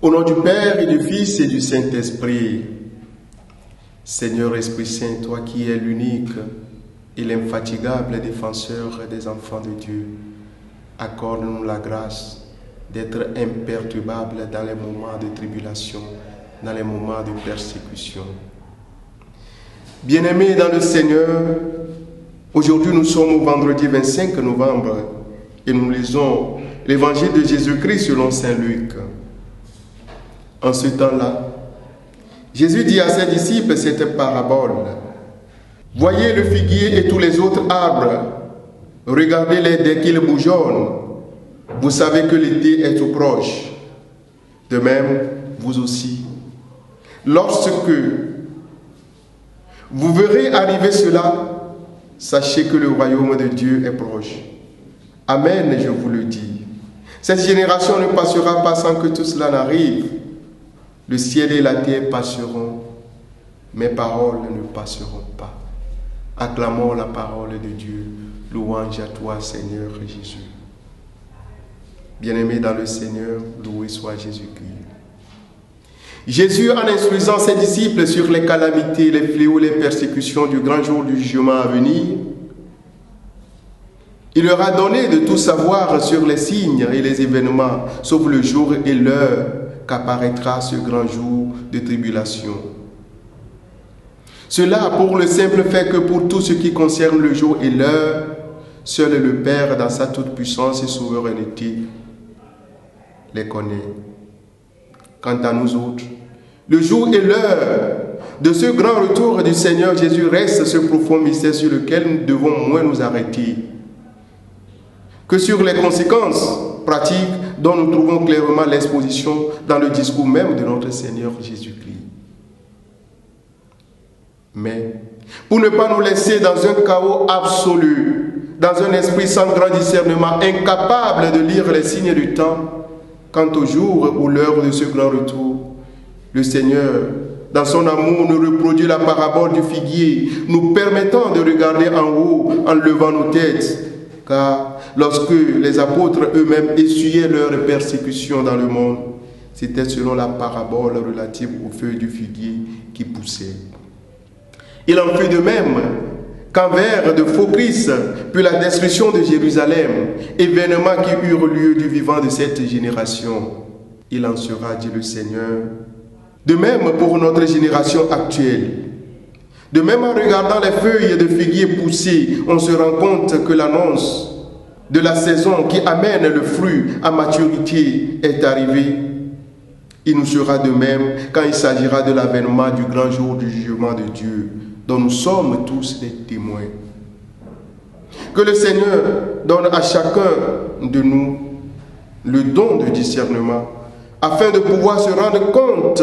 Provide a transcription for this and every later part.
Au nom du Père et du Fils et du Saint-Esprit, Seigneur Esprit Saint, toi qui es l'unique et l'infatigable défenseur des enfants de Dieu, accorde-nous la grâce d'être imperturbables dans les moments de tribulation, dans les moments de persécution. Bien-aimés dans le Seigneur, aujourd'hui nous sommes au vendredi 25 novembre et nous lisons l'évangile de Jésus-Christ selon Saint Luc. En ce temps-là, Jésus dit à ses disciples cette parabole. Voyez le figuier et tous les autres arbres, regardez-les dès qu'ils bourgeonnent. Vous savez que l'été est tout proche. De même, vous aussi. Lorsque vous verrez arriver cela, sachez que le royaume de Dieu est proche. Amen, je vous le dis. Cette génération ne passera pas sans que tout cela n'arrive. Le ciel et la terre passeront, mes paroles ne passeront pas. Acclamons la parole de Dieu. Louange à toi, Seigneur Jésus. Bien-aimés dans le Seigneur, loué soit Jésus-Christ. Jésus, en instruisant ses disciples sur les calamités, les fléaux, les persécutions du grand jour du jugement à venir, il leur a donné de tout savoir sur les signes et les événements, sauf le jour et l'heure qu'apparaîtra ce grand jour de tribulation. Cela pour le simple fait que pour tout ce qui concerne le jour et l'heure, seul le Père, dans sa toute-puissance et souveraineté, les connaît. Quant à nous autres, le jour et l'heure de ce grand retour du Seigneur Jésus reste ce profond mystère sur lequel nous devons moins nous arrêter que sur les conséquences pratiques dont nous trouvons clairement l'exposition dans le discours même de notre Seigneur Jésus-Christ. Mais, pour ne pas nous laisser dans un chaos absolu, dans un esprit sans grand discernement, incapable de lire les signes du temps, quant au jour ou l'heure de ce grand retour, le Seigneur, dans son amour, nous reproduit la parabole du figuier, nous permettant de regarder en haut en levant nos têtes. Car lorsque les apôtres eux-mêmes essuyaient leurs persécutions dans le monde, c'était selon la parabole relative aux feuilles du figuier qui poussaient. Il en fut de même qu'envers de faux Christ, puis la destruction de Jérusalem, événements qui eurent lieu du vivant de cette génération. Il en sera, dit le Seigneur, de même pour notre génération actuelle. De même, en regardant les feuilles de figuier pousser, on se rend compte que l'annonce de la saison qui amène le fruit à maturité est arrivée. Il nous sera de même quand il s'agira de l'avènement du grand jour du jugement de Dieu, dont nous sommes tous des témoins. Que le Seigneur donne à chacun de nous le don de discernement, afin de pouvoir se rendre compte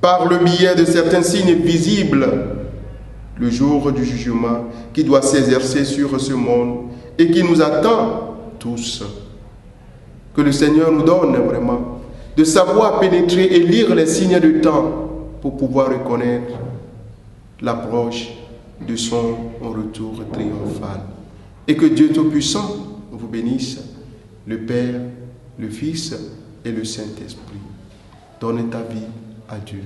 par le biais de certains signes visibles, le jour du jugement qui doit s'exercer sur ce monde et qui nous attend tous. Que le Seigneur nous donne vraiment de savoir pénétrer et lire les signes du temps pour pouvoir reconnaître l'approche de son retour triomphal. Et que Dieu Tout-Puissant vous bénisse, le Père, le Fils et le Saint-Esprit. Donne ta vie à Dieu.